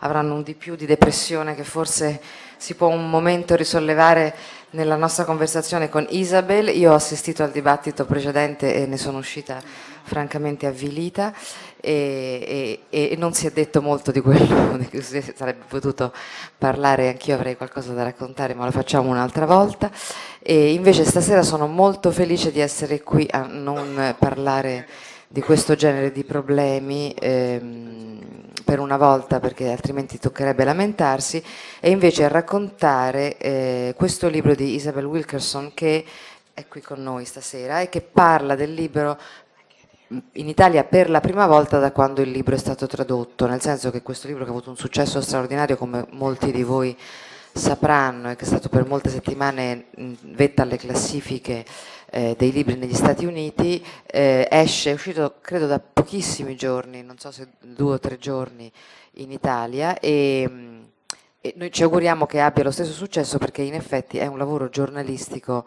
avranno un di più di depressione che forse si può un momento risollevare nella nostra conversazione con Isabel. Io ho assistito al dibattito precedente e ne sono uscita francamente avvilita e non si è detto molto di quello di cui si sarebbe potuto parlare. Anch'io avrei qualcosa da raccontare, ma lo facciamo un'altra volta. E invece stasera sono molto felice di essere qui a non parlare di questo genere di problemi per una volta, perché altrimenti toccherebbe lamentarsi, e invece a raccontare questo libro di Isabel Wilkerson, che è qui con noi stasera e che parla del libro in Italia per la prima volta da quando il libro è stato tradotto, nel senso che questo libro, che ha avuto un successo straordinario, come molti di voi sapranno, e che è stato per molte settimane vetta alle classifiche dei libri negli Stati Uniti, è uscito credo da pochissimi giorni, non so se 2 o 3 giorni in Italia, e noi ci auguriamo che abbia lo stesso successo, perché in effetti è un lavoro giornalistico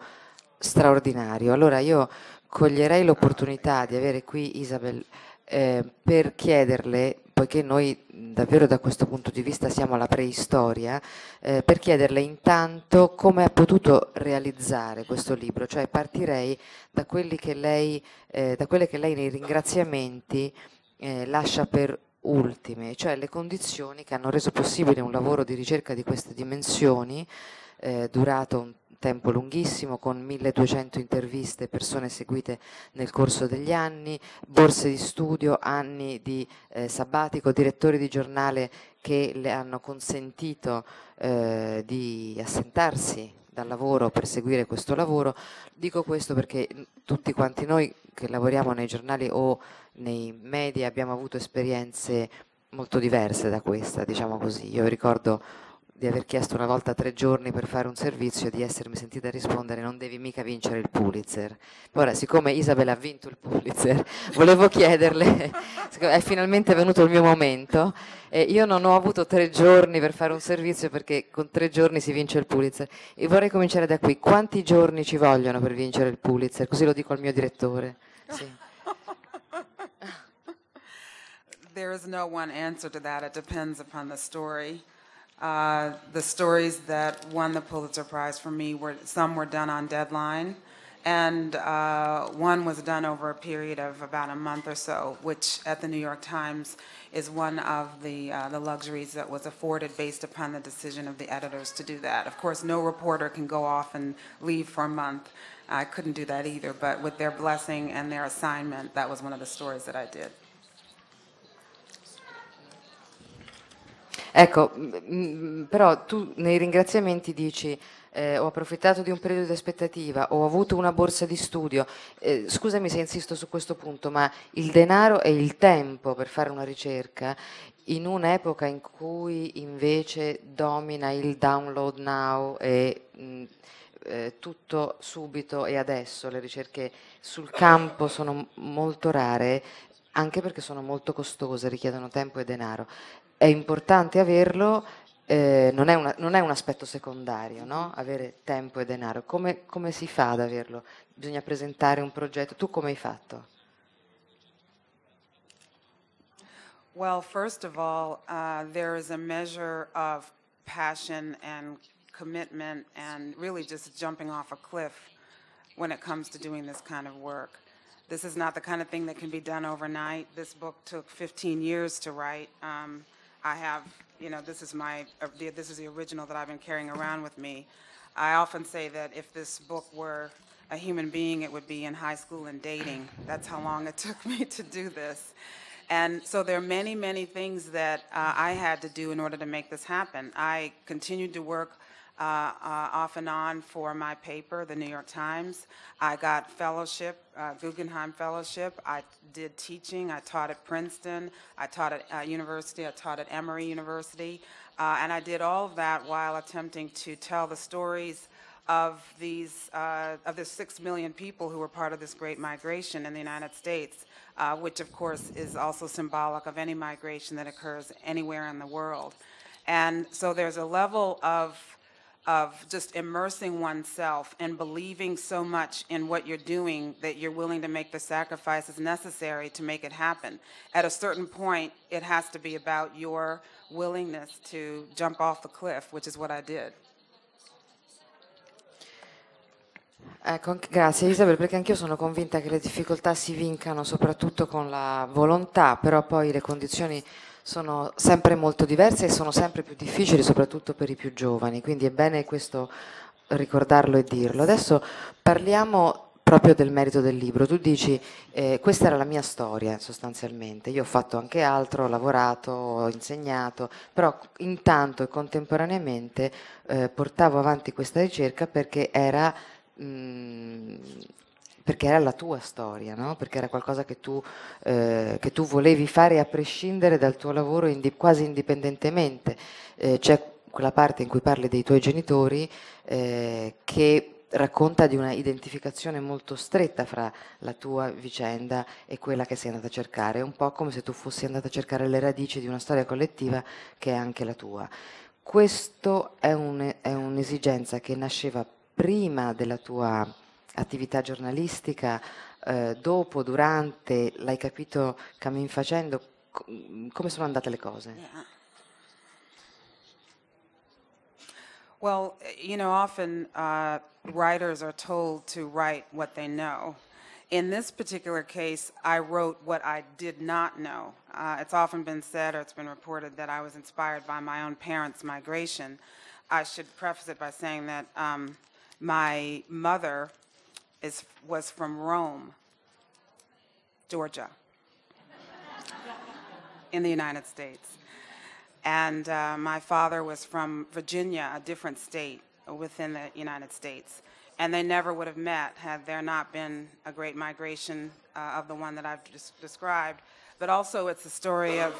straordinario. Allora io coglierei l'opportunità di avere qui Isabel per chiederle, poiché noi davvero da questo punto di vista siamo alla preistoria, per chiederle intanto come ha potuto realizzare questo libro, cioè partirei da da quelle che lei nei ringraziamenti lascia per ultime, cioè le condizioni che hanno reso possibile un lavoro di ricerca di queste dimensioni, durato un tempo lunghissimo, con 1200 interviste, persone seguite nel corso degli anni, borse di studio, anni di sabbatico, direttori di giornale che le hanno consentito di assentarsi dal lavoro per seguire questo lavoro. Dico questo perché tutti quanti noi che lavoriamo nei giornali o nei media abbiamo avuto esperienze molto diverse da questa, diciamo così. Io ricordo di aver chiesto una volta 3 giorni per fare un servizio e di essermi sentita rispondere: non devi mica vincere il Pulitzer. Ora, siccome Isabel ha vinto il Pulitzer, volevo chiederle, è finalmente venuto il mio momento, io non ho avuto 3 giorni per fare un servizio, perché con 3 giorni si vince il Pulitzer, e vorrei cominciare da qui. Quanti giorni ci vogliono per vincere il Pulitzer? Così lo dico al mio direttore. Sì. There is no one answer to that. It depends upon the story. The stories that won the Pulitzer Prize for me some were done on deadline, and one was done over a period of about a month or so, which at the New York Times is one of the luxuries that was afforded based upon the decision of the editors to do that. Of course, no reporter can go off and leave for a month. I couldn't do that either, but with their blessing and their assignment, that was one of the stories that I did. Ecco, però tu nei ringraziamenti dici ho approfittato di un periodo di aspettativa, ho avuto una borsa di studio. Scusami se insisto su questo punto, ma il denaro e il tempo per fare una ricerca in un'epoca in cui invece domina il download now e tutto subito e adesso, le ricerche sul campo sono molto rare, anche perché sono molto costose, richiedono tempo e denaro. È importante averlo, non è un aspetto secondario, no? Avere tempo e denaro. Come si fa ad averlo? Bisogna presentare un progetto. Tu come hai fatto? Well, first of all, there is a measure of passion and commitment and really just jumping off a cliff when it comes to doing this kind of work. This is not the kind of thing that can be done overnight. This book took 15 years to write. I have, this is the original that I've been carrying around with me. I often say that if this book were a human being, it would be in high school and dating. That's how long it took me to do this. And so there are many, many things that I had to do in order to make this happen. I continued to work off and on for my paper, the New York Times. I got fellowship, Guggenheim Fellowship. I did teaching. I taught at Princeton. I taught at university. I taught at Emory University. And I did all of that while attempting to tell the stories of the 6 million people who were part of this great migration in the United States, which of course is also symbolic of any migration that occurs anywhere in the world. And so there's a level of of just immersing oneself and believing so much in what you're doing that you're willing to make the sacrifices necessary to make it happen. At a certain point, it has to be about your willingness to jump off the cliff, which is what I did. Ecco, grazie Isabel, perché anch'io sono convinta che le difficoltà si vincano soprattutto con la volontà, però poi le condizioni sono sempre molto diverse e sono sempre più difficili, soprattutto per i più giovani, quindi è bene questo ricordarlo e dirlo. Adesso parliamo proprio del merito del libro. Tu dici, questa era la mia storia sostanzialmente, io ho fatto anche altro, ho lavorato, ho insegnato, però intanto e contemporaneamente portavo avanti questa ricerca perché era la tua storia, no? Perché era qualcosa che tu volevi fare a prescindere dal tuo lavoro quasi indipendentemente. C'è quella parte in cui parli dei tuoi genitori che racconta di una identificazione molto stretta fra la tua vicenda e quella che sei andata a cercare. È un po' come se tu fossi andata a cercare le radici di una storia collettiva che è anche la tua. Questo è un'esigenza che nasceva prima della tua attività giornalistica, dopo, durante, l'hai capito cammin facendo? Come sono andate le cose? Yeah. Well, you know, often writers are told to write what they know. In this particular case, I wrote what I did not know. It's often been said, or it's been reported, that I was inspired by my own parents' migration. I should preface it by saying that my mother was from Rome, Georgia, in the United States. And my father was from Virginia, a different state within the United States. And they never would have met had there not been a great migration of the one that I've just described. But also it's a story of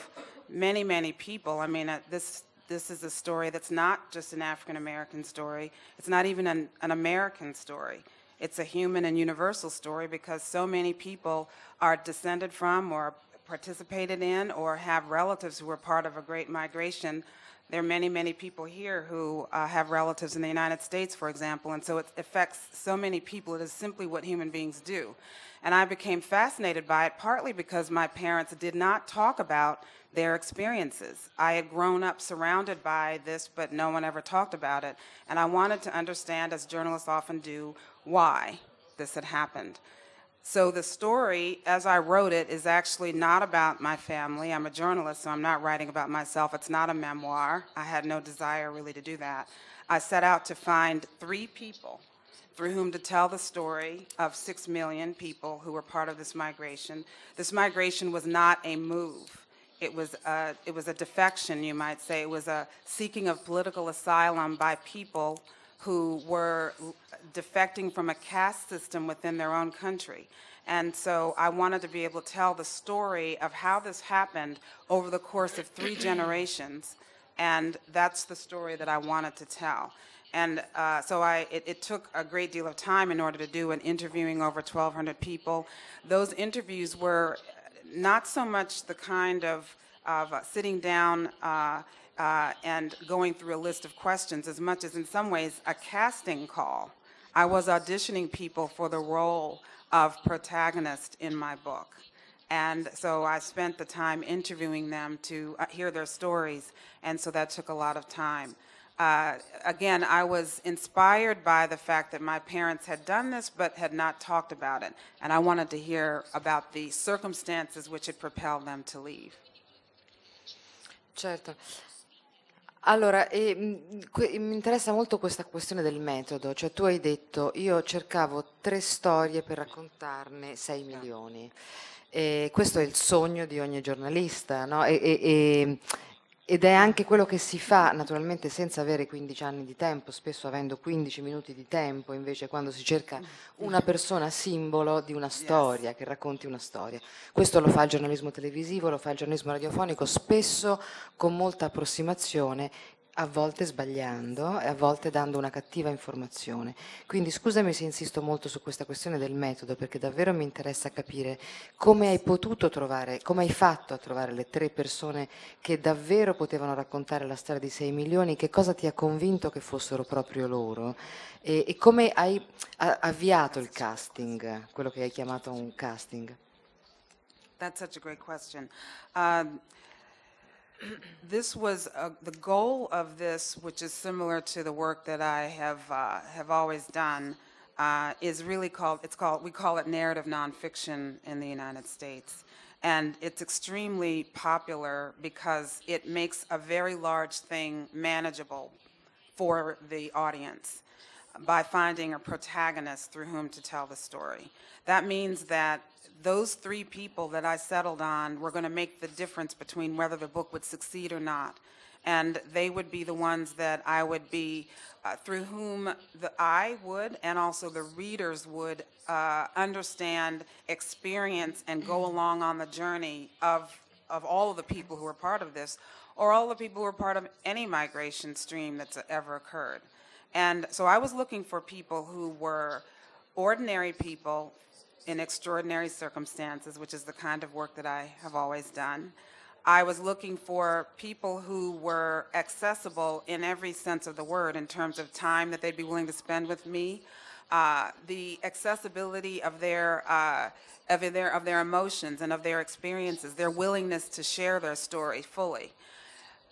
many, many people. I mean, this is a story that's not just an African-American story. It's not even an American story. It's a human and universal story because so many people are descended from or participated in or have relatives who were part of a great migration. There are many, many people here who have relatives in the United States, for example, and so it affects so many people. It is simply what human beings do. And I became fascinated by it, partly because my parents did not talk about their experiences. I had grown up surrounded by this, but no one ever talked about it. And I wanted to understand, as journalists often do, why this had happened. So the story, as I wrote it, is actually not about my family. I'm a journalist, so I'm not writing about myself. It's not a memoir. I had no desire really to do that. I set out to find 3 people through whom to tell the story of 6 million people who were part of this migration. This migration was not a move. It was a defection, you might say. It was a seeking of political asylum by people who were defecting from a caste system within their own country. And so I wanted to be able to tell the story of how this happened over the course of 3 generations, and that's the story that I wanted to tell. And so it took a great deal of time in order to do an interviewing over 1,200 people. Those interviews were not so much the kind of sitting down and going through a list of questions as much as in some ways a casting call. I was auditioning people for the role of protagonist in my book. And so I spent the time interviewing them to hear their stories, and so that took a lot of time. Again, I was inspired by the fact that my parents had done this but had not talked about it, and I wanted to hear about the circumstances which had propelled them to leave. Certo. Allora, mi interessa molto questa questione del metodo, cioè tu hai detto io cercavo 3 storie per raccontarne 6 milioni. E questo è il sogno di ogni giornalista, no? Ed è anche quello che si fa naturalmente senza avere 15 anni di tempo, spesso avendo 15 minuti di tempo, invece quando si cerca una persona simbolo di una storia, che racconti una storia. Questo lo fa il giornalismo televisivo, lo fa il giornalismo radiofonico, spesso con molta approssimazione, a volte sbagliando e a volte dando una cattiva informazione. Quindi scusami se insisto molto su questa questione del metodo, perché davvero mi interessa capire come hai potuto trovare, come hai fatto a trovare le 3 persone che davvero potevano raccontare la storia di 6 milioni, che cosa ti ha convinto che fossero proprio loro e come hai avviato il casting, quello che hai chiamato un casting. That's such a great question. This was the goal of this, which is similar to the work that I have always done, is really we call it narrative nonfiction in the United States. And it's extremely popular because it makes a very large thing manageable for the audience by finding a protagonist through whom to tell the story. That means that those 3 people that I settled on were going to make the difference between whether the book would succeed or not. And they would be the ones that I would be, through whom I would, and also the readers would understand, experience, and go along on the journey of all of the people who are part of this, or all the people who are part of any migration stream that's ever occurred. And so I was looking for people who were ordinary people in extraordinary circumstances, which is the kind of work that I have always done. I was looking for people who were accessible in every sense of the word, in terms of time that they'd be willing to spend with me, the accessibility of their emotions and of their experiences, their willingness to share their story fully.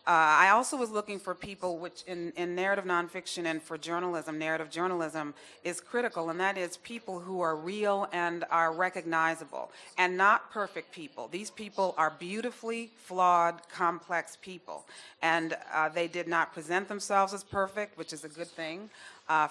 I also was looking for people, which in narrative nonfiction and for journalism, narrative journalism is critical, and that is people who are real and are recognizable, and not perfect people. These people are beautifully flawed, complex people, and they did not present themselves as perfect, which is a good thing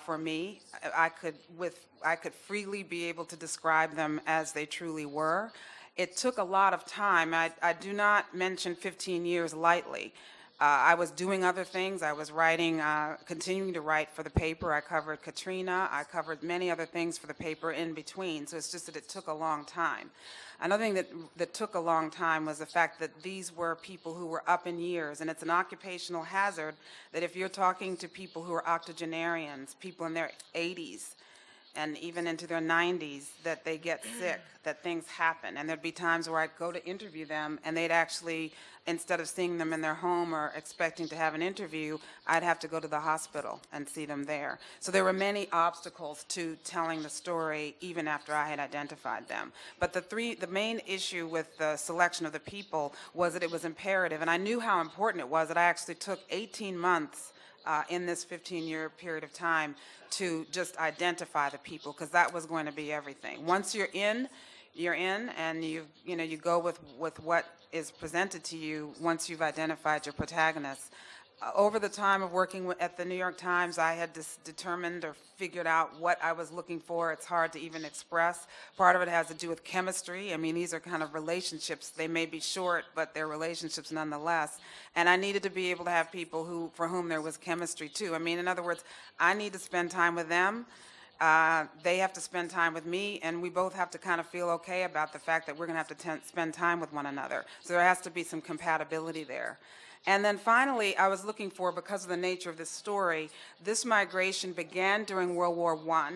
for me. I could freely be able to describe them as they truly were. It took a lot of time. I do not mention 15 years lightly. I was doing other things. I was writing, continuing to write for the paper. I covered Katrina. I covered many other things for the paper in between. So it's just that it took a long time. Another thing that took a long time was the fact that these were people who were up in years. And it's an occupational hazard that if you're talking to people who are octogenarians, people in their 80s, and even into their 90s, that they get sick, that things happen. And there'd be times where I'd go to interview them, and they'd actually, instead of seeing them in their home or expecting to have an interview, I'd have to go to the hospital and see them there. So there were many obstacles to telling the story, even after I had identified them. But the main issue with the selection of the people was that it was imperative. And I knew how important it was that I actually took 18 months in this 15-year period of time to just identify the people, because that was going to be everything. Once you're in, and you go with what is presented to you once you've identified your protagonists. Over the time of working at the New York Times, I had determined or figured out what I was looking for. It's hard to even express. Part of it has to do with chemistry. I mean, these are kind of relationships. They may be short, but they're relationships nonetheless. And I needed to be able to have people for whom there was chemistry too. I mean, in other words, I need to spend time with them. They have to spend time with me, and we both have to kind of feel okay about the fact that we're going to have to spend time with one another. So there has to be some compatibility there. And then finally, I was looking for, because of the nature of this story, this migration began during World War I,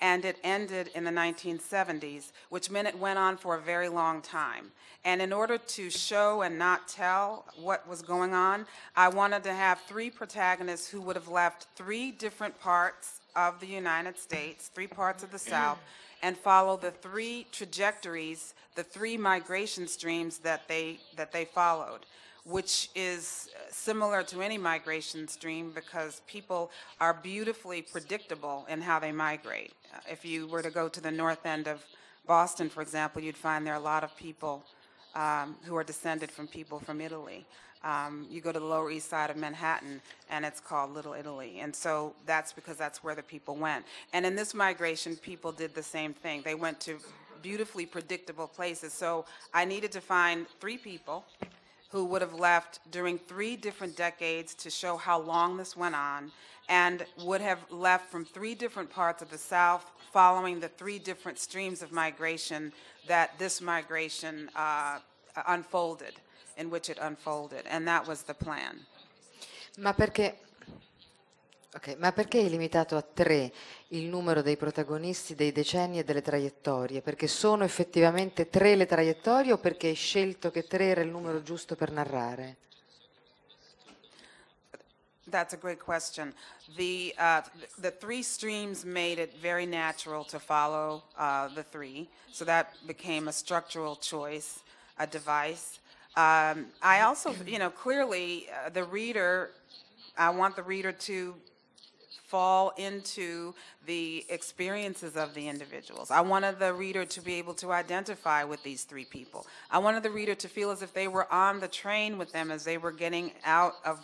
and it ended in the 1970s, which meant it went on for a very long time. And in order to show and not tell what was going on, I wanted to have 3 protagonists who would have left 3 different parts of the United States, 3 parts of the South, and follow the 3 trajectories, the 3 migration streams that they followed, which is similar to any migration stream because people are beautifully predictable in how they migrate. If you were to go to the north end of Boston, for example, you'd find there are a lot of people who are descended from people from Italy. You go to the Lower East Side of Manhattan, and it's called Little Italy. And so that's because that's where the people went. And in this migration, people did the same thing. They went to beautifully predictable places. So I needed to find 3 people who would have left during 3 different decades to show how long this went on, and would have left from 3 different parts of the South following the 3 different streams of migration that this migration unfolded, in which it unfolded, and that was the plan. Ma perché, ma perché hai limitato a 3 il numero dei protagonisti, dei decenni e delle traiettorie? Perché sono effettivamente 3 le traiettorie o perché hai scelto che 3 era il numero giusto per narrare? That's a great question. The three streams made it very natural to follow the three, so that became a structural choice, a device. I also, clearly the reader, I want the reader to fall into the experiences of the individuals. I wanted the reader to be able to identify with these 3 people. I wanted the reader to feel as if they were on the train with them as they were getting out of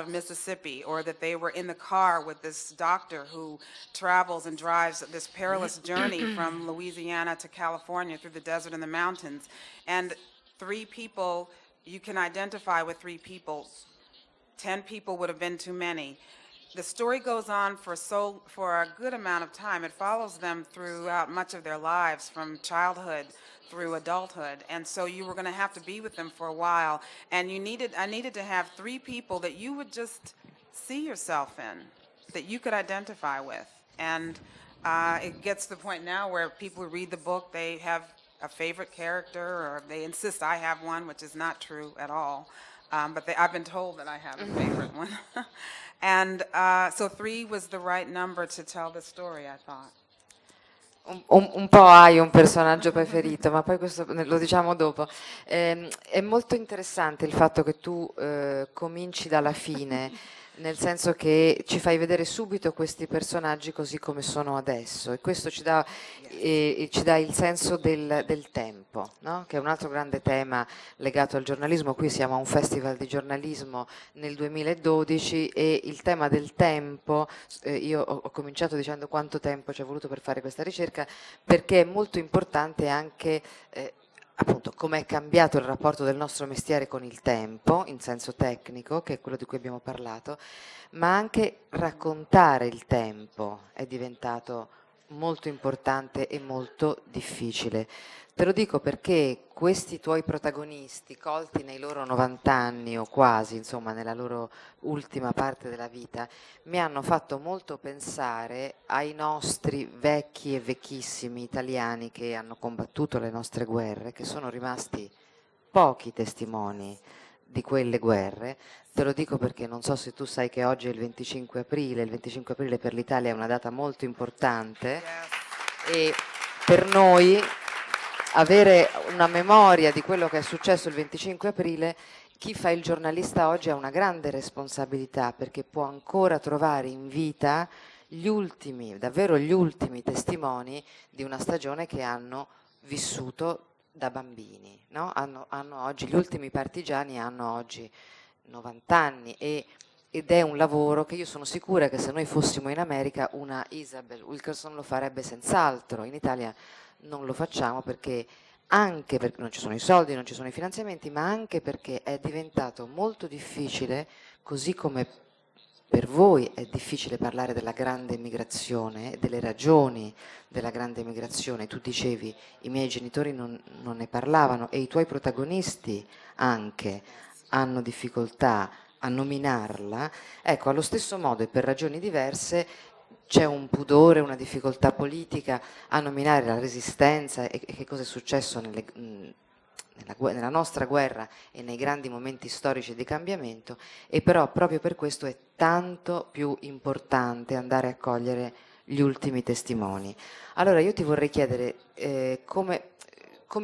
Mississippi, or that they were in the car with this doctor who travels and drives this perilous journey from Louisiana to California through the desert and the mountains. And 3 people, you can identify with 3 people. 10 people would have been too many. The story goes on for a good amount of time. It follows them throughout much of their lives, from childhood through adulthood, and so you were going to have to be with them for a while. And I needed to have 3 people that you would just see yourself in, that you could identify with. And it gets to the point now where people who read the book, they have a favorite character, or they insist I have one, which is not true at all. But I've been told that I have a favorite one. And so 3 was the right number to tell the story, I thought. Un po' hai un personaggio preferito, ma poi questo lo diciamo dopo. È molto interessante il fatto che tu cominci dalla fine, nel senso che ci fai vedere subito questi personaggi così come sono adesso, e questo ci dà il senso del tempo, no? Che è un altro grande tema legato al giornalismo. Qui siamo a un festival di giornalismo nel 2012 e il tema del tempo, io ho cominciato dicendo quanto tempo ci è voluto per fare questa ricerca, perché è molto importante anche appunto come è cambiato il rapporto del nostro mestiere con il tempo, in senso tecnico, che è quello di cui abbiamo parlato, ma anche raccontare il tempo è diventato molto importante e molto difficile. Te lo dico perché questi tuoi protagonisti, colti nei loro 90 anni o quasi, insomma, nella loro ultima parte della vita, mi hanno fatto molto pensare ai nostri vecchi e vecchissimi italiani che hanno combattuto le nostre guerre, che sono rimasti pochi testimoni di quelle guerre. Te lo dico perché non so se tu sai che oggi è il 25 aprile, il 25 aprile per l'Italia è una data molto importante, e per noi avere una memoria di quello che è successo il 25 aprile, chi fa il giornalista oggi ha una grande responsabilità, perché può ancora trovare in vita gli ultimi, davvero gli ultimi testimoni di una stagione che hanno vissuto da bambini, no? Hanno oggi, gli ultimi partigiani hanno oggi 90 anni ed è un lavoro che io sono sicura che se noi fossimo in America una Isabel Wilkerson lo farebbe senz'altro. In Italia non lo facciamo anche perché non ci sono i soldi, non ci sono i finanziamenti, ma anche perché è diventato molto difficile, così come per voi è difficile parlare della grande migrazione, delle ragioni della grande migrazione. Tu dicevi i miei genitori non ne parlavano, e i tuoi protagonisti anche hanno difficoltà a nominarla. Ecco, allo stesso modo e per ragioni diverse c'è un pudore, una difficoltà politica a nominare la Resistenza e che cosa è successo nella nostra guerra e nei grandi momenti storici di cambiamento, e però proprio per questo è tanto più importante andare a cogliere gli ultimi testimoni. Allora io ti vorrei chiedere come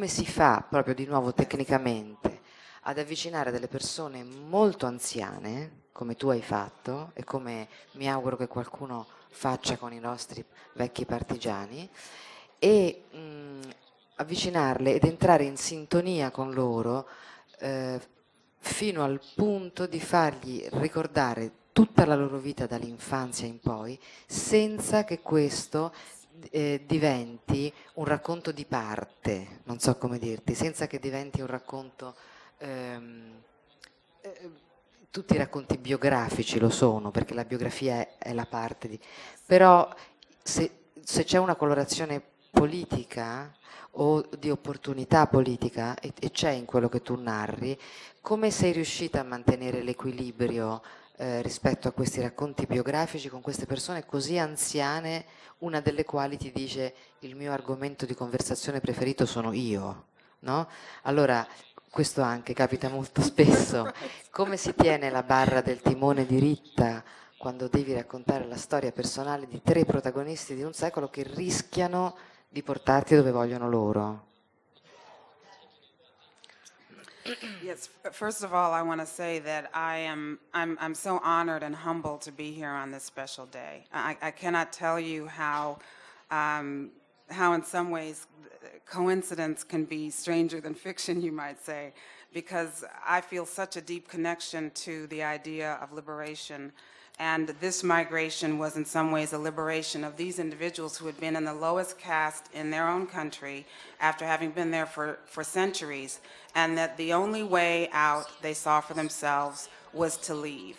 si fa proprio di nuovo tecnicamente ad avvicinare delle persone molto anziane, come tu hai fatto e come mi auguro che qualcuno faccia con i nostri vecchi partigiani, e avvicinarle ed entrare in sintonia con loro fino al punto di fargli ricordare tutta la loro vita dall'infanzia in poi, senza che questo diventi un racconto di parte, non so come dirti, senza che diventi un racconto tutti i racconti biografici lo sono, perché la biografia è la parte di... Però se c'è una colorazione politica o di opportunità politica, e c'è in quello che tu narri, come sei riuscita a mantenere l'equilibrio rispetto a questi racconti biografici con queste persone così anziane, una delle quali ti dice il mio argomento di conversazione preferito sono io, no? Allora, questo anche capita molto spesso. Come si tiene la barra del timone diritta quando devi raccontare la storia personale di 3 protagonisti di un secolo che rischiano di portarti dove vogliono loro? Yes, first of all, I want to say that I'm so honored and humbled to be here on this special day. I cannot tell you how in some ways coincidence can be stranger than fiction, you might say, because I feel such a deep connection to the idea of liberation. And this migration was in some ways a liberation of these individuals who had been in the lowest caste in their own country after having been there for centuries, and that the only way out they saw for themselves was to leave.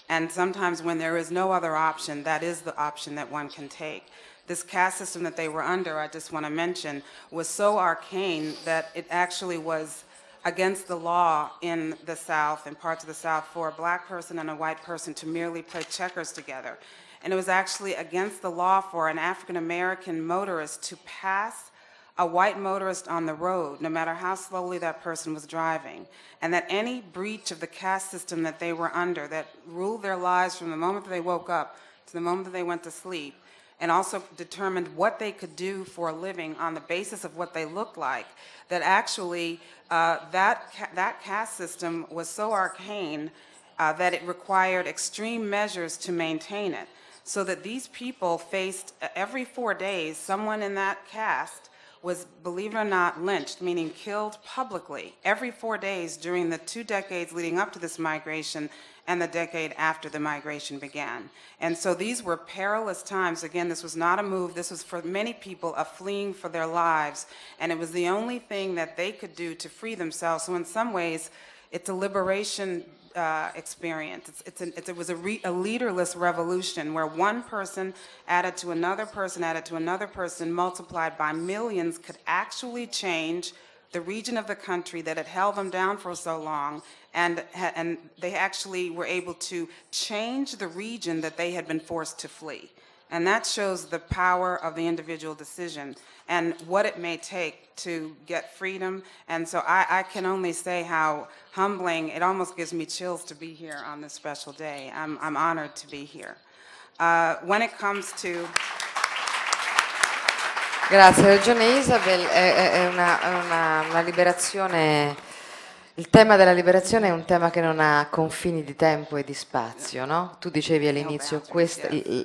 And sometimes when there is no other option, that is the option that one can take. This caste system that they were under, I just want to mention, was so arcane that it actually was against the law in the South, in parts of the South, for a black person and a white person to merely play checkers together. And it was actually against the law for an African-American motorist to pass a white motorist on the road, no matter how slowly that person was driving. And that any breach of the caste system that they were under, that ruled their lives from the moment that they woke up to the moment that they went to sleep, and also determined what they could do for a living on the basis of what they looked like, that actually that caste system was so arcane that it required extreme measures to maintain it, so that these people faced, every 4 days, someone in that caste was, believe it or not, lynched, meaning killed publicly, every 4 days during the 2 decades leading up to this migration and the decade after the migration began. And so these were perilous times. Again, this was not a move. This was for many people a fleeing for their lives, and it was the only thing that they could do to free themselves. So in some ways, it's a liberation experience. It was a leaderless revolution where one person added to another person, added to another person, multiplied by millions, could actually change the region of the country that had held them down for so long, and they actually were able to change the region that they had been forced to flee. And that shows the power of the individual decision and what it may take to get freedom. And so I can only say how humbling, it almost gives me chills to be here on this special day. I'm honored to be here. When it comes to... Grazie, hai ragione Isabel, è una liberazione, il tema della liberazione è un tema che non ha confini di tempo e di spazio, no? Tu dicevi all'inizio,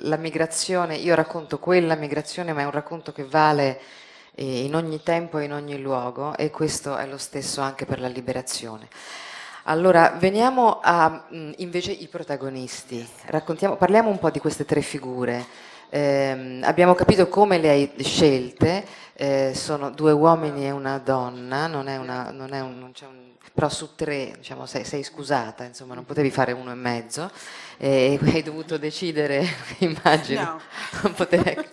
la migrazione, io racconto quella migrazione, ma è un racconto che vale in ogni tempo e in ogni luogo, e questo è lo stesso anche per la liberazione. Allora, veniamo a invece i protagonisti, parliamo un po' di queste 3 figure. Abbiamo capito come le hai scelte, sono 2 uomini e una donna, però su 3 diciamo, sei scusata, insomma non potevi fare 1 e mezzo, e hai dovuto decidere, immagino, No. non potevi.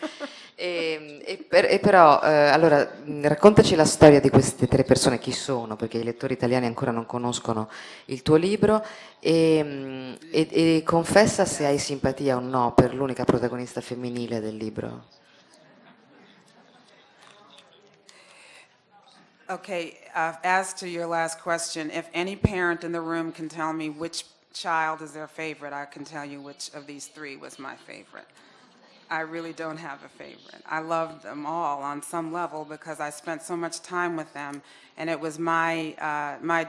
Però, allora, raccontaci la storia di queste 3 persone, chi sono, perché i lettori italiani ancora non conoscono il tuo libro, e confessa se hai simpatia o no per l'unica protagonista femminile del libro. Okay, as to your last question, if any parent in the room can tell me which child is their favorite, I can tell you which of these 3 was my favorite. I really don't have a favorite. I love them all on some level because I spent so much time with them, and it was my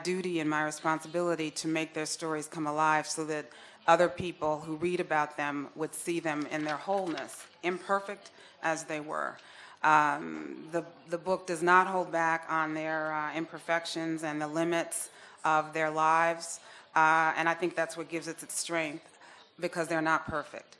duty and my responsibility to make their stories come alive so that other people who read about them would see them in their wholeness, imperfect as they were. The book does not hold back on their imperfections and the limits of their lives, and I think that's what gives it its strength, because they're not perfect.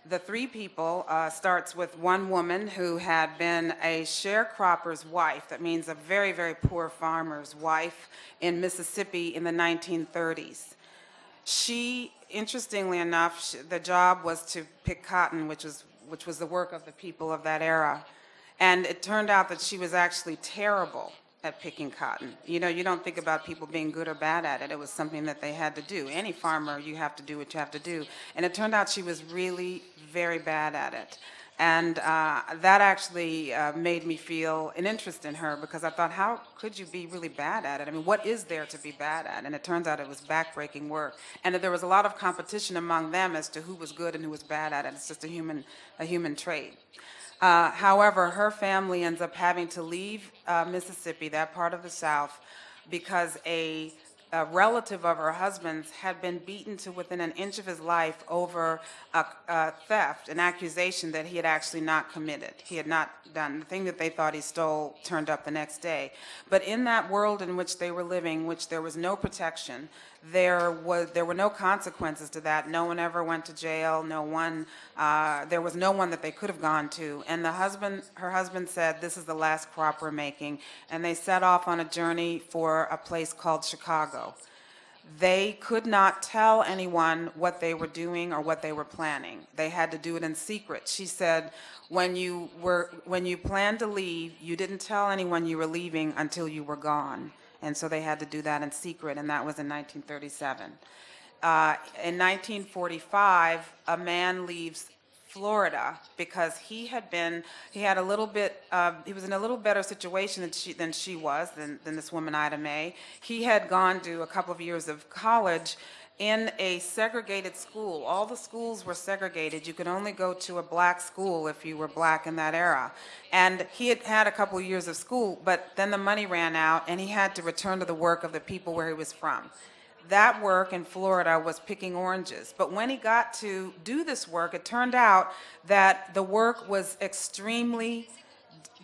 The 3 people starts with one woman who had been a sharecropper's wife, that means a very, very poor farmer's wife in Mississippi in the 1930s. She, interestingly enough, the job was to pick cotton, which was the work of the people of that era. And it turned out that she was actually terrible at picking cotton. You know, you don't think about people being good or bad at it. It was something that they had to do. Any farmer, you have to do what you have to do. And it turned out she was really very bad at it. And that actually made me feel an interest in her, because I thought, how could you be really bad at it? I mean, what is there to be bad at? And it turns out it was backbreaking work. And that there was a lot of competition among them as to who was good and who was bad at it. It's just a human trait. However, her family ends up having to leave Mississippi, that part of the South, because a relative of her husband's had been beaten to within an inch of his life over a theft, an accusation that he had actually not committed. He had not done. The thing that they thought he stole turned up the next day. But in that world in which they were living, which there was no protection, there were no consequences to that. No one ever went to jail. There was no one that they could have gone to. And her husband said, "This is the last crop we're making." And they set off on a journey for a place called Chicago. They could not tell anyone what they were doing or what they were planning. They had to do it in secret. She said, when you planned to leave, you didn't tell anyone you were leaving until you were gone. And so they had to do that in secret, and that was in 1937. In 1945, a man leaves Florida because he was in a little better situation than she was, than this woman Ida Mae. He had gone to a couple of years of college in a segregated school. All the schools were segregated. You could only go to a black school if you were black in that era. And he had had a couple of years of school, but then the money ran out and he had to return to the work of the people where he was from. That work in Florida was picking oranges. But when he got to do this work, it turned out that the work was extremely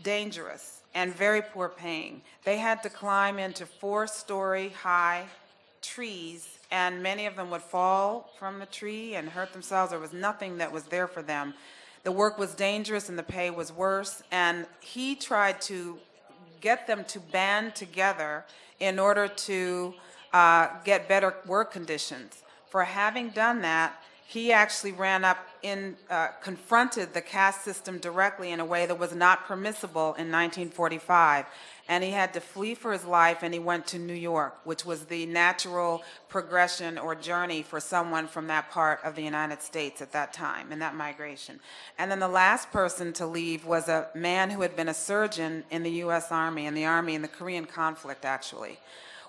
dangerous and very poor paying. They had to climb into 4-story high trees, and many of them would fall from the tree and hurt themselves. There was nothing that was there for them. The work was dangerous and the pay was worse, and he tried to get them to band together in order to get better work conditions. For having done that, he actually ran up and confronted the caste system directly in a way that was not permissible in 1945. And he had to flee for his life, and he went to New York, which was the natural progression or journey for someone from that part of the United States at that time, in that migration. And then the last person to leave was a man who had been a surgeon in the U.S. Army, in the Korean conflict, actually.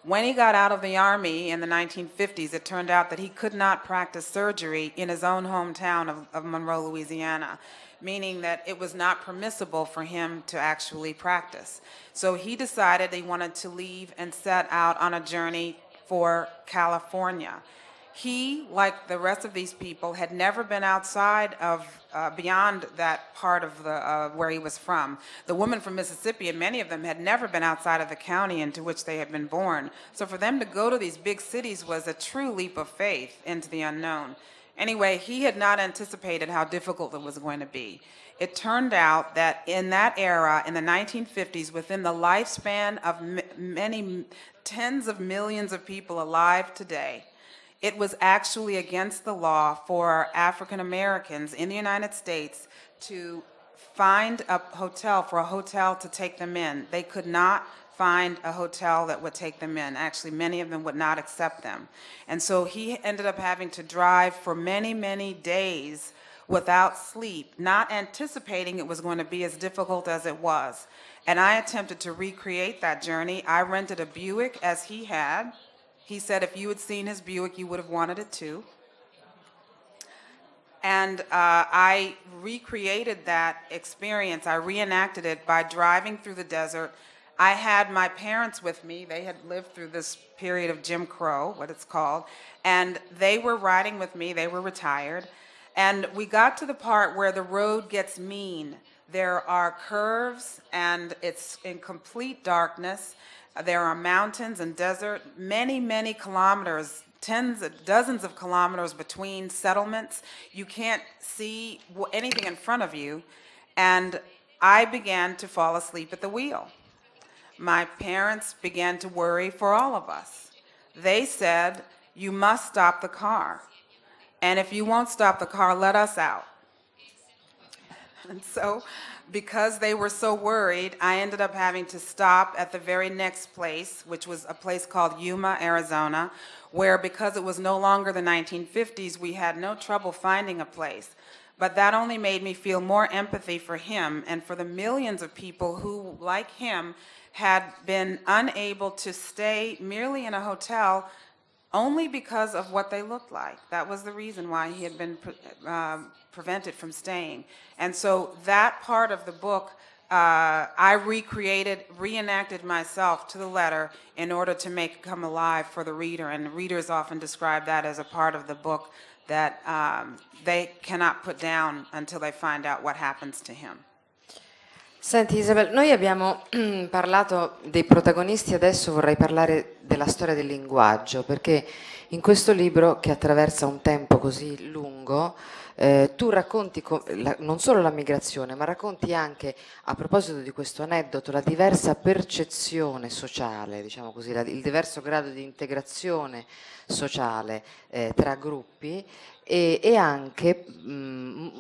When he got out of the Army in the 1950s, it turned out that he could not practice surgery in his own hometown of Monroe, Louisiana, meaning that it was not permissible for him to actually practice. So he decided he wanted to leave and set out on a journey for California. He, like the rest of these people, had never been outside of, beyond that part of where he was from. The women from Mississippi, and many of them, had never been outside of the county into which they had been born. So for them to go to these big cities was a true leap of faith into the unknown. Anyway, he had not anticipated how difficult it was going to be. It turned out that in that era, in the 1950s, within the lifespan of many tens of millions of people alive today, it was actually against the law for African Americans in the United States to find a hotel to take them in. They could not find a hotel that would take them in. Actually, many of them would not accept them. And so he ended up having to drive for many, many days without sleep, not anticipating it was going to be as difficult as it was. And I attempted to recreate that journey. I rented a Buick as he had. He said if you had seen his Buick, you would have wanted it too. And I recreated that experience. I reenacted it by driving through the desert. I had my parents with me. They had lived through this period of Jim Crow, what it's called, and they were riding with me. They were retired. And we got to the part where the road gets mean. There are curves, and it's in complete darkness. There are mountains and desert, many, many kilometers, dozens of kilometers between settlements. You can't see anything in front of you. And I began to fall asleep at the wheel. My parents began to worry for all of us. They said, "You must stop the car. And if you won't stop the car, let us out." And so, because they were so worried, I ended up having to stop at the very next place, which was a place called Yuma, Arizona, where because it was no longer the 1950s, we had no trouble finding a place. But that only made me feel more empathy for him and for the millions of people who, like him, had been unable to stay merely in a hotel only because of what they looked like. That was the reason why he had been prevented from staying. And so that part of the book, I reenacted myself to the letter in order to make it come alive for the reader. And readers often describe that as a part of the book that they cannot put down until they find out what happens to him. Senti Isabel, noi abbiamo parlato dei protagonisti, adesso vorrei parlare della storia del linguaggio, perché in questo libro, che attraversa un tempo così lungo, tu racconti non solo la migrazione, ma racconti anche, a proposito di questo aneddoto, la diversa percezione sociale, diciamo così, il diverso grado di integrazione sociale tra gruppi, e anche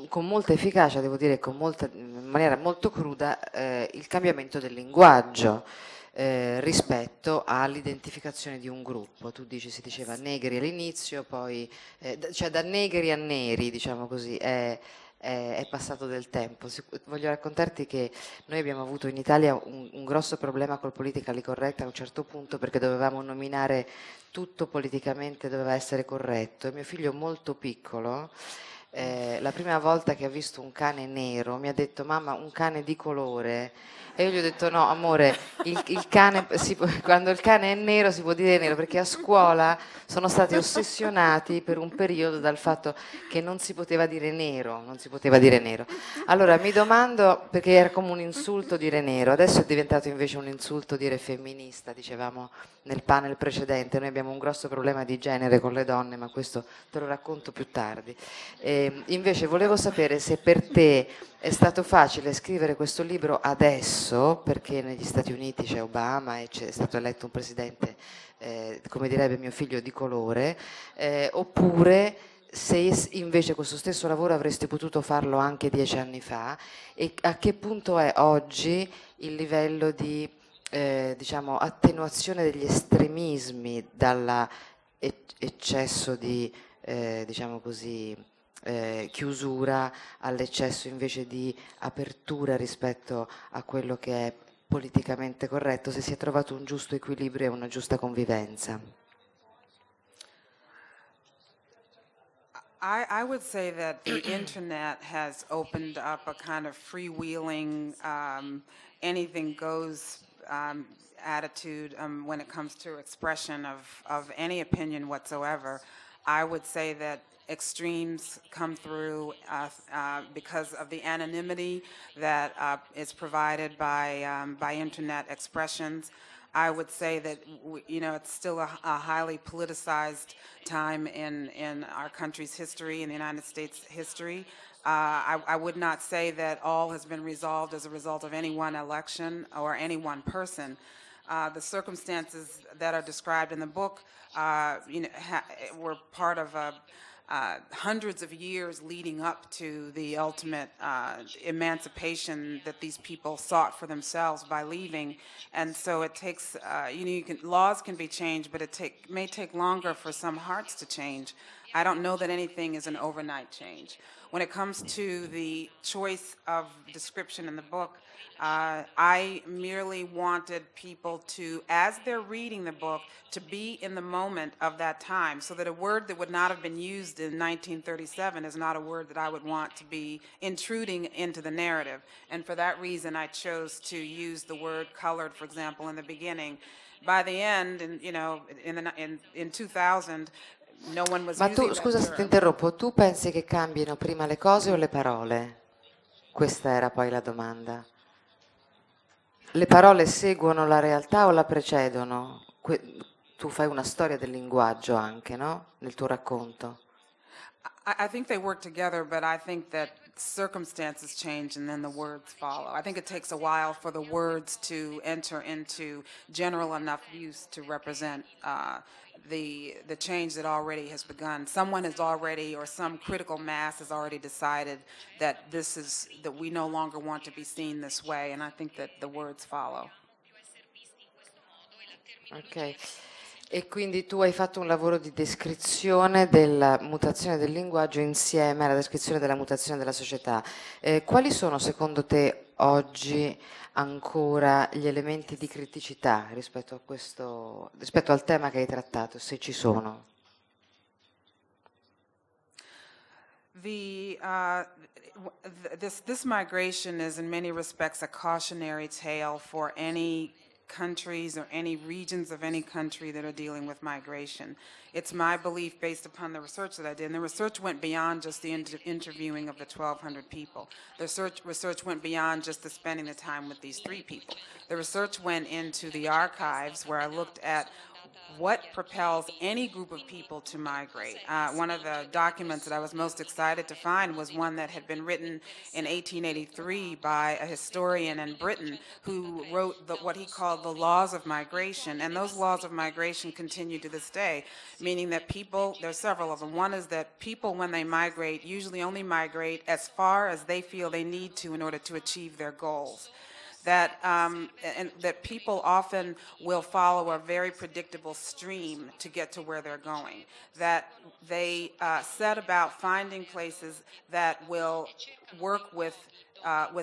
con molta efficacia, devo dire, in maniera molto cruda, il cambiamento del linguaggio rispetto all'identificazione di un gruppo. Tu dici, si diceva negri all'inizio, poi cioè da negri a neri, diciamo così, è passato del tempo. Voglio raccontarti che noi abbiamo avuto in Italia un grosso problema col politically correct a un certo punto, perché dovevamo nominare tutto politicamente, doveva essere corretto, e mio figlio molto piccolo, la prima volta che ha visto un cane nero mi ha detto: mamma, un cane di colore. E io gli ho detto: no amore, il cane quando il cane è nero si può dire nero, perché a scuola sono stati ossessionati per un periodo dal fatto che non si poteva dire nero, non si poteva dire nero. Allora mi domando, perché era come un insulto dire nero, adesso è diventato invece un insulto dire femminista, dicevamo nel panel precedente. Noi abbiamo un grosso problema di genere con le donne, ma questo te lo racconto più tardi. Invece volevo sapere se per te è stato facile scrivere questo libro adesso, perché negli Stati Uniti c'è Obama e c'è stato eletto un presidente, come direbbe mio figlio, di colore, oppure se invece questo stesso lavoro avresti potuto farlo anche 10 anni fa, e a che punto è oggi il livello di diciamo, attenuazione degli estremismi dall'eccesso di diciamo così, chiusura all'eccesso invece di apertura rispetto a quello che è politicamente corretto, se si è trovato un giusto equilibrio e una giusta convivenza. I would say that the internet has opened up a kind of freewheeling, anything goes attitude when it comes to expression of any opinion whatsoever. I would say that extremes come through because of the anonymity that is provided by internet expressions. I would say that it's still a highly politicized time in our country's history, in the United States history. I would not say that all has been resolved as a result of any one election or any one person. The circumstances that are described in the book, were part of hundreds of years leading up to the ultimate emancipation that these people sought for themselves by leaving. And so it takes, laws can be changed, but it may take longer for some hearts to change. I don't know that anything is an overnight change. When it comes to the choice of description in the book, I merely wanted people to, as they're reading the book, to be in the moment of that time, so that a word that would not have been used in 1937 is not a word that I would want to be intruding into the narrative. And for that reason, I chose to use the word colored, for example, in the beginning. By the end, in 2000, no one was Ma using tu, that scusa se term. ti interrompo, tu pensi che cambino prima le cose o le parole? Questa era poi la domanda. Le parole seguono la realtà o la precedono? Tu fai una storia del linguaggio anche, no? Nel tuo racconto. I think they work together, but I think that circumstances change and then the words follow. I think it takes a while for the words to enter into general enough use to represent the change that already has begun. Someone has already, or some critical mass has already decided that that we no longer want to be seen this way, and I think that the words follow. Ok, e quindi tu hai fatto un lavoro di descrizione della mutazione del linguaggio insieme alla descrizione della mutazione della società. Quali sono secondo te oggi ancora gli elementi di criticità rispetto al tema che hai trattato, se ci sono? This migration is in many respects a cautionary tale for any countries or any regions of any country that are dealing with migration. It's my belief, based upon the research that I did, and the research went beyond just the interviewing of the 1,200 people. The research went beyond just the spending the time with these 3 people. The research went into the archives, where I looked at what propels any group of people to migrate. One of the documents that I was most excited to find was one that had been written in 1883 by a historian in Britain who wrote what he called the laws of migration. And those laws of migration continue to this day, meaning that people, there's several of them. One is that people, when they migrate, usually only migrate as far as they feel they need to in order to achieve their goals. And that people often will follow a very predictable stream to get to where they're going. That they set about finding places that will work with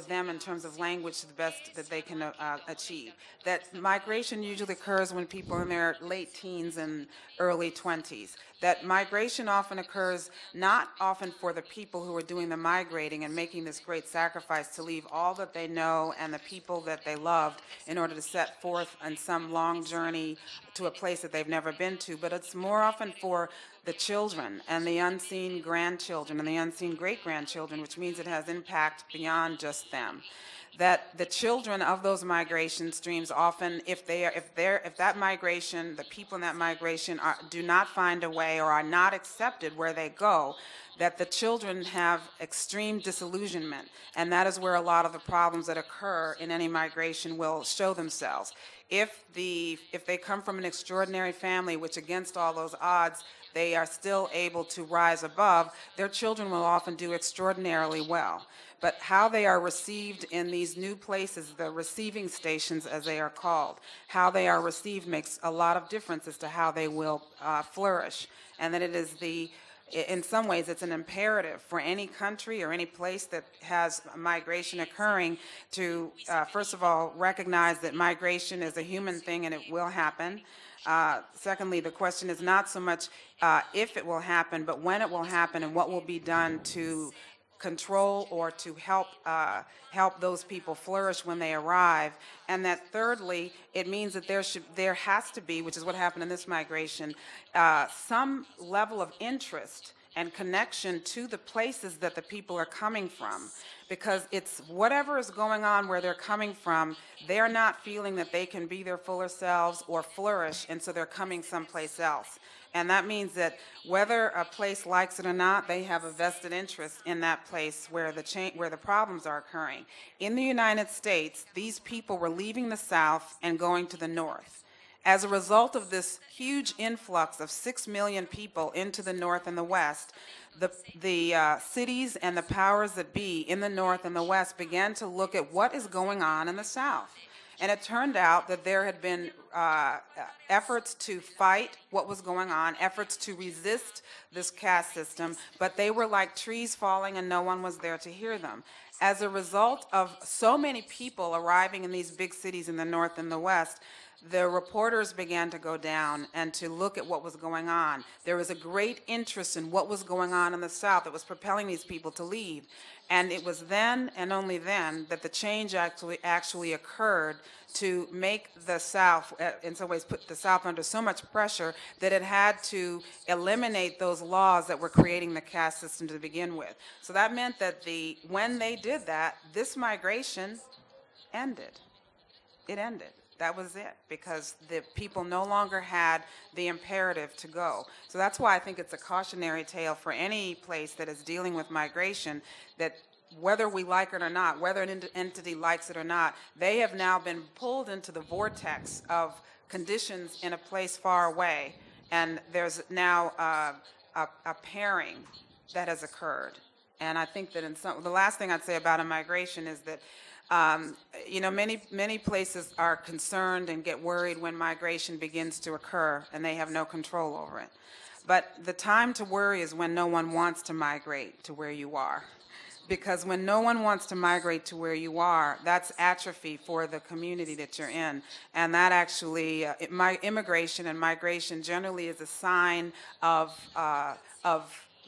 them in terms of language to the best that they can achieve. That migration usually occurs when people are in their late teens and early 20s. That migration often occurs not often for the people who are doing the migrating and making this great sacrifice to leave all that they know and the people that they loved in order to set forth on some long journey to a place that they've never been to, but it's more often for the children and the unseen grandchildren and the unseen great-grandchildren, which means it has impact beyond just them. That the children of those migration streams often, if that migration, the people in that migration do not find a way or are not accepted where they go, that the children have extreme disillusionment, and that is where a lot of the problems that occur in any migration will show themselves. If they come from an extraordinary family, which against all those odds, they are still able to rise above, their children will often do extraordinarily well. But how they are received in these new places, the receiving stations as they are called, how they are received makes a lot of difference as to how they will flourish. And that it is in some ways, it's an imperative for any country or any place that has migration occurring to, first of all, recognize that migration is a human thing and it will happen. Secondly, the question is not so much if it will happen, but when it will happen and what will be done to control or to help those people flourish when they arrive. And that thirdly, it means that there has to be, which is what happened in this migration, some level of interest and connection to the places that the people are coming from. Because it's whatever is going on where they're coming from, they're not feeling that they can be their fuller selves or flourish, and so they're coming someplace else. And that means that whether a place likes it or not, they have a vested interest in that place where the problems are occurring. In the United States, these people were leaving the South and going to the North. As a result of this huge influx of 6 million people into the North and the West, the cities and the powers that be in the North and the West began to look at what is going on in the South. And it turned out that there had been efforts to fight what was going on, efforts to resist this caste system, but they were like trees falling and no one was there to hear them. As a result of so many people arriving in these big cities in the North and the West, the reporters began to go down and to look at what was going on. There was a great interest in what was going on in the South that was propelling these people to leave. And it was then and only then that the change actually occurred to make the South, in some ways put the South under so much pressure that it had to eliminate those laws that were creating the caste system to begin with. So that meant that when they did that, this migration ended. It ended. That was it, because the people no longer had the imperative to go. So that's why I think it's a cautionary tale for any place that is dealing with migration, that whether we like it or not, whether an entity likes it or not, they have now been pulled into the vortex of conditions in a place far away, and there's now a pairing that has occurred. And I think that the last thing I'd say about immigration is that many places are concerned and get worried when migration begins to occur, and they have no control over it. But the time to worry is when no one wants to migrate to where you are. Because when no one wants to migrate to where you are, that's atrophy for the community that you're in. And that actually, immigration and migration generally is a sign of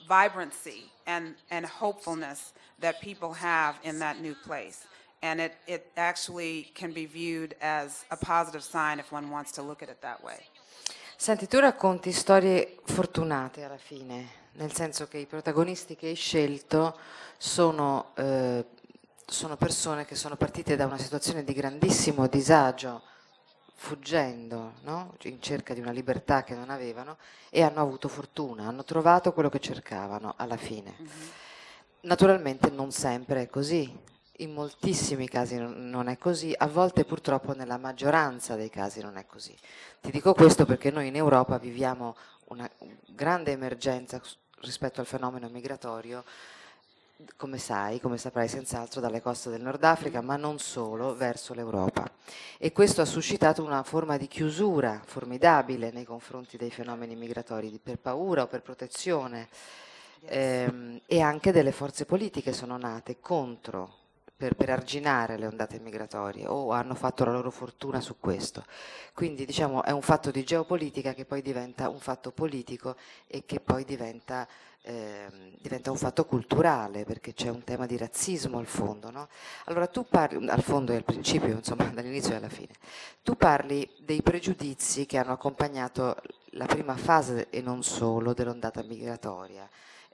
vibrancy and hopefulness that people have in that new place. And it actually can be viewed as a positive sign if one wants to look at it that way. Senti, tu racconti storie fortunate alla fine, nel senso che i protagonisti che hai scelto sono persone che sono partite da una situazione di grandissimo disagio, fuggendo, no? In cerca di una libertà che non avevano, e hanno avuto fortuna, hanno trovato quello che cercavano alla fine. Naturalmente non sempre è così, in moltissimi casi non è così, a volte purtroppo nella maggioranza dei casi non è così. Ti dico questo perché noi in Europa viviamo una grande emergenza rispetto al fenomeno migratorio, come saprai senz'altro, dalle coste del Nord Africa, ma non solo, verso l'Europa. E questo ha suscitato una forma di chiusura formidabile nei confronti dei fenomeni migratori, per paura o per protezione, e anche delle forze politiche sono nate contro, per arginare le ondate migratorie, o hanno fatto la loro fortuna su questo. Quindi diciamo è un fatto di geopolitica che poi diventa un fatto politico e che poi diventa un fatto culturale, perché c'è un tema di razzismo al fondo, no? Allora tu parli, al fondo e al principio, insomma dall'inizio e alla fine, tu parli dei pregiudizi che hanno accompagnato la prima fase e non solo dell'ondata migratoria.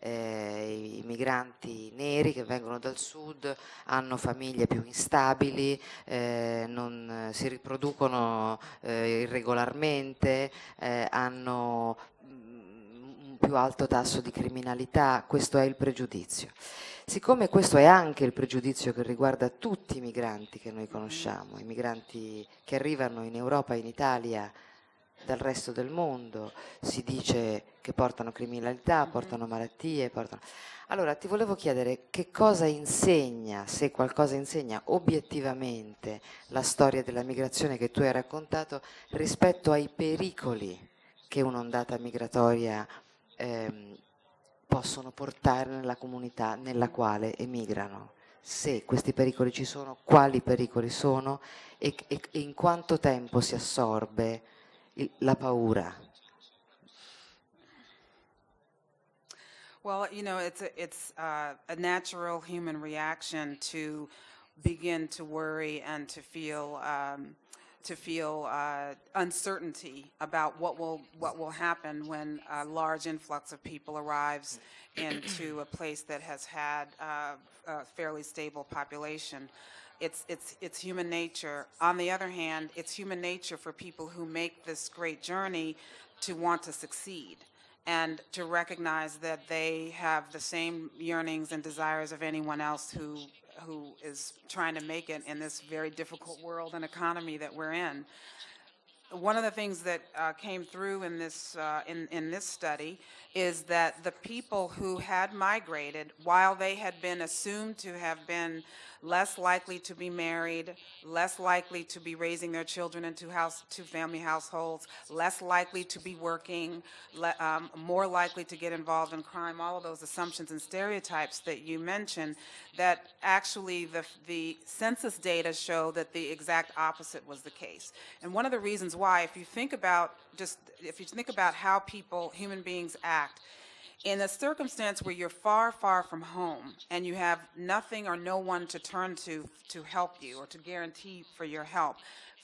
I migranti neri che vengono dal sud hanno famiglie più instabili, non si riproducono irregolarmente, hanno un più alto tasso di criminalità. Questo è il pregiudizio. Siccome questo è anche il pregiudizio che riguarda tutti i migranti che noi conosciamo, i migranti che arrivano in Europa e in Italia dal resto del mondo, si dice che portano criminalità, portano malattie, Allora ti volevo chiedere che cosa insegna, se qualcosa insegna obiettivamente la storia della migrazione che tu hai raccontato rispetto ai pericoli che un'ondata migratoria possono portare nella comunità nella quale emigrano. Se questi pericoli ci sono, quali pericoli sono e in quanto tempo si assorbe la paura. Well, it's a natural human reaction to begin to worry and to feel uncertainty about what will happen when a large influx of people arrives into a place that has had a fairly stable population. It's human nature. On the other hand, it's human nature for people who make this great journey to want to succeed and to recognize that they have the same yearnings and desires of anyone else who is trying to make it in this very difficult world and economy that we're in. One of the things that came through in this study is that the people who had migrated, while they had been assumed to have been less likely to be married, less likely to be raising their children in two-family households, less likely to be working, more likely to get involved in crime, all of those assumptions and stereotypes that you mentioned, that actually the census data show that the exact opposite was the case. And one of the reasons why, if you think about how human beings act, in a circumstance where you're far, far from home and you have nothing or no one to turn to help you or to guarantee for your help,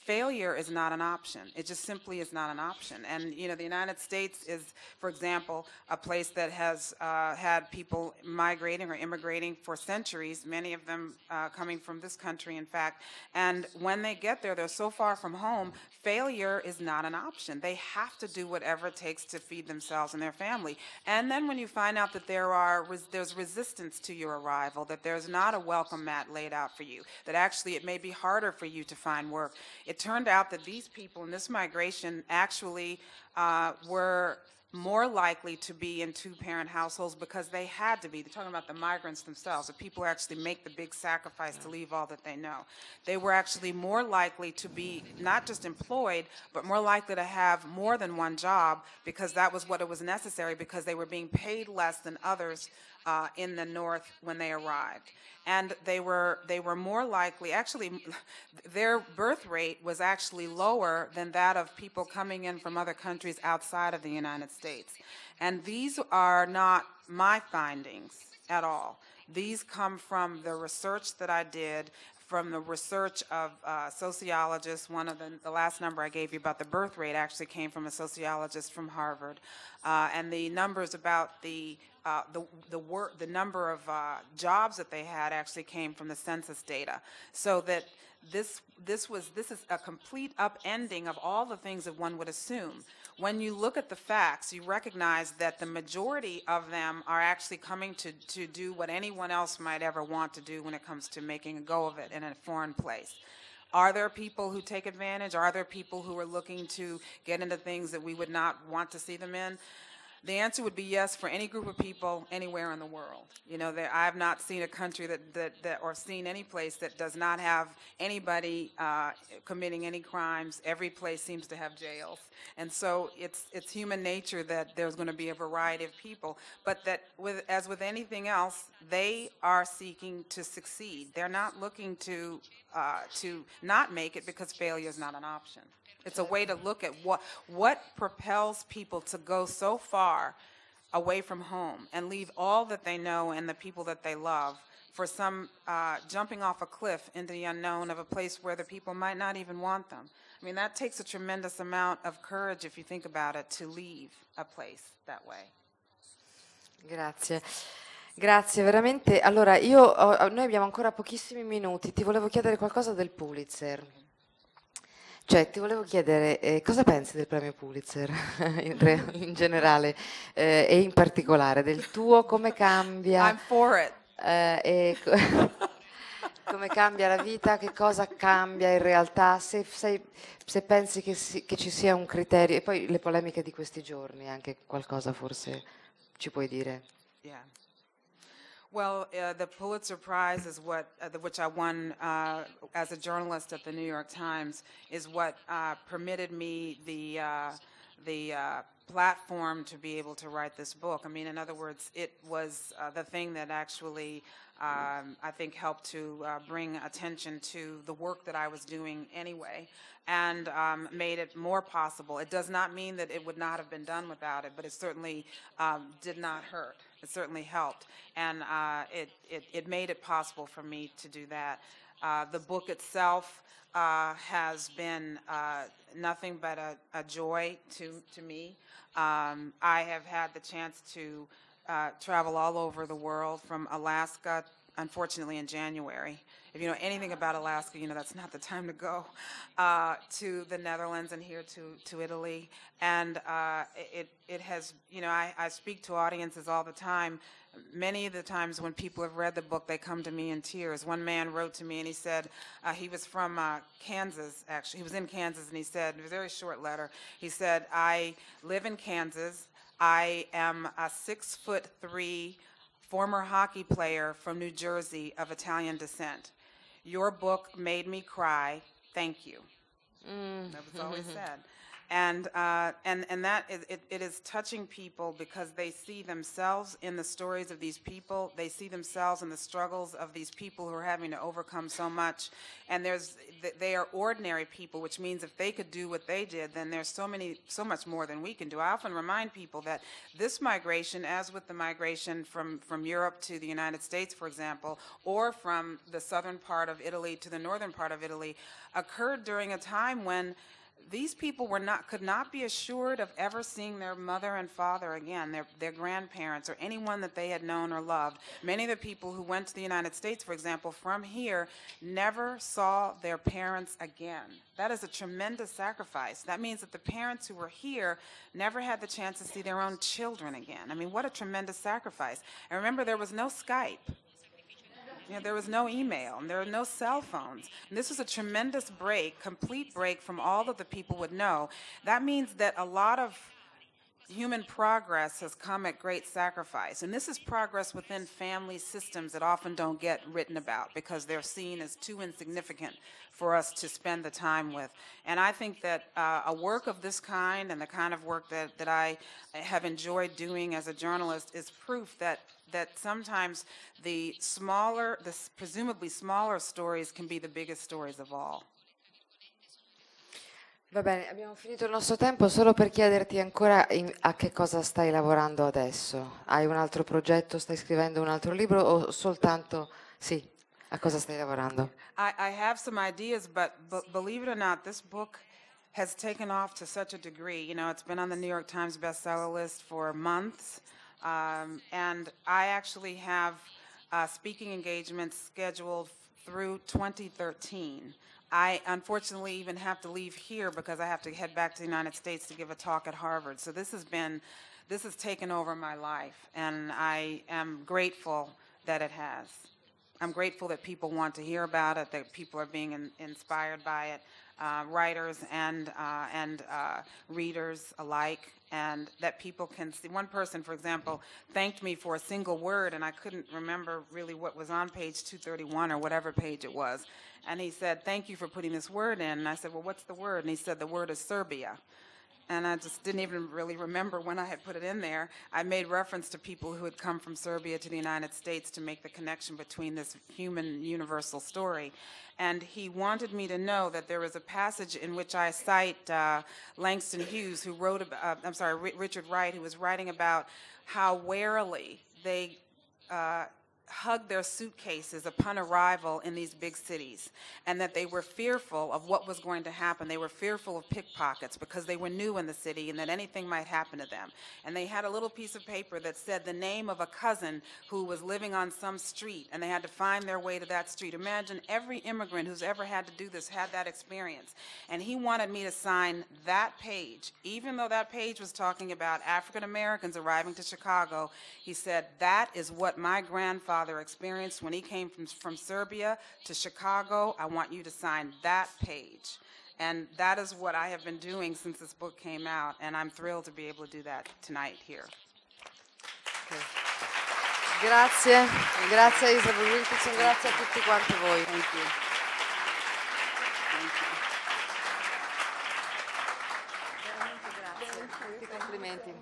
failure is not an option. It just simply is not an option. And, you know, the United States is, for example, a place that has had people migrating or immigrating for centuries, many of them coming from this country, in fact. And when they get there, they're so far from home, failure is not an option. They have to do whatever it takes to feed themselves and their family. And then when you find out that there's resistance to your arrival, that there's not a welcome mat laid out for you, that actually it may be harder for you to find work. It turned out that these people in this migration actually were more likely to be in two-parent households because they had to be. They're talking about the migrants themselves, the people who actually make the big sacrifice to leave all that they know. They were actually more likely to be not just employed, but more likely to have more than one job because that was what it was necessary, because they were being paid less than others in the North when they arrived. And they were more likely, actually, their birth rate was actually lower than that of people coming in from other countries outside of the United States. And these are not my findings at all. These come from the research that I did, from the research of sociologists. One of the last number I gave you about the birth rate actually came from a sociologist from Harvard. And the numbers about the number of jobs that they had actually came from the census data. So that this is a complete upending of all the things that one would assume. When you look at the facts, you recognize that the majority of them are actually coming to do what anyone else might ever want to do when it comes to making a go of it in a foreign place. Are there people who take advantage? Are there people who are looking to get into things that we would not want to see them in? The answer would be yes for any group of people anywhere in the world. You know, I have not seen a country that or seen any place that does not have anybody committing any crimes. Every place seems to have jails. And so it's human nature that there's going to be a variety of people, but that as with anything else, they are seeking to succeed. They're not looking to not make it because failure is not an option. It's a way to look at what propels people to go so far away from home and leave all that they know and the people that they love for some jumping off a cliff into the unknown of a place where the people might not even want them. I mean, that takes a tremendous amount of courage, if you think about it, to leave a place that way. Grazie. Grazie, veramente. Allora, noi abbiamo ancora pochissimi minuti. Ti volevo chiedere qualcosa del Pulitzer. Cioè, ti volevo chiedere cosa pensi del premio Pulitzer in generale e in particolare del tuo, come cambia? I'm for it. Come cambia la vita, che cosa cambia in realtà, se pensi che ci sia un criterio, e poi le polemiche di questi giorni, anche qualcosa forse ci puoi dire? Yeah. Well, the Pulitzer Prize is which I won as a journalist at the New York Times, is what permitted me the platform to be able to write this book. I mean, in other words, it was the thing that actually I think helped to bring attention to the work that I was doing anyway, and made it more possible. It does not mean that it would not have been done without it, but it certainly did not hurt. It certainly helped, and it made it possible for me to do that. The book itself has been nothing but a joy to me. I have had the chance to travel all over the world, from Alaska, unfortunately in January. If you know anything about Alaska, you know that's not the time to go, to the Netherlands and here to Italy. And it has, you know, I speak to audiences all the time. Many of the times when people have read the book, they come to me in tears. One man wrote to me and he said, he was from Kansas, actually. He was in Kansas, and he said, in a very short letter, he said, I live in Kansas. I am a 6'3" former hockey player from New Jersey of Italian descent. Your book made me cry. Thank you. That was all he said. And that it is touching people because they see themselves in the stories of these people. They see themselves in the struggles of these people who are having to overcome so much. And they are ordinary people, which means if they could do what they did, then there's so much more than we can do. I often remind people that this migration, as with the migration from Europe to the United States, for example, or from the southern part of Italy to the northern part of Italy, occurred during a time when these people could not be assured of ever seeing their mother and father again, their grandparents, or anyone that they had known or loved. Many of the people who went to the United States, for example, from here, never saw their parents again. That is a tremendous sacrifice. That means that the parents who were here never had the chance to see their own children again. I mean, what a tremendous sacrifice. And remember, there was no Skype. You know, there was no email, and there were no cell phones. And this was a tremendous break, complete break from all that the people would know. That means that a lot of human progress has come at great sacrifice. And this is progress within family systems that often don't get written about because they're seen as too insignificant for us to spend the time with. And I think that a work of this kind and the kind of work that I have enjoyed doing as a journalist is proof that sometimes the presumably smaller stories can be the biggest stories of all. Va bene, abbiamo finito il nostro tempo solo per chiederti ancora a che cosa stai lavorando adesso. Hai un altro progetto, stai scrivendo un altro libro o soltanto, sì, a cosa stai lavorando? I have some ideas, but believe it or not, this book has taken off to such a degree. You know, it's been on the New York Times bestseller list for months. And I actually have speaking engagements scheduled through 2013. I unfortunately even have to leave here because I have to head back to the United States to give a talk at Harvard. So this has taken over my life, and I am grateful that it has. I'm grateful that people want to hear about it, that people are being inspired by it, writers and readers alike, and that people can see. One person, for example, thanked me for a single word, and I couldn't remember really what was on page 231 or whatever page it was. And he said, "Thank you for putting this word in." And I said, "Well, what's the word?" And he said, "The word is Serbia." And I just didn't even really remember when I had put it in there. I made reference to people who had come from Serbia to the United States to make the connection between this human universal story. And he wanted me to know that there was a passage in which I cite Langston Hughes, who wrote about, Richard Wright, who was writing about how warily they hugged their suitcases upon arrival in these big cities, and that they were fearful of what was going to happen. They were fearful of pickpockets because they were new in the city and that anything might happen to them. And they had a little piece of paper that said the name of a cousin who was living on some street, and they had to find their way to that street. Imagine every immigrant who's ever had to do this had that experience. And he wanted me to sign that page, even though that page was talking about African Americans arriving to Chicago. He said, "That is what my grandfather experienced when he came from Serbia to Chicago. I want you to sign that page." And that is what I have been doing since this book came out, and I'm thrilled to be able to do that tonight here. Okay. Grazie, grazie a Isabel Wilkerson, grazie a tutti quanti voi. Thank you. Veramente grazie. Tutti i complimenti.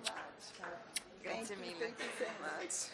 Grazie mille. Thank you so much.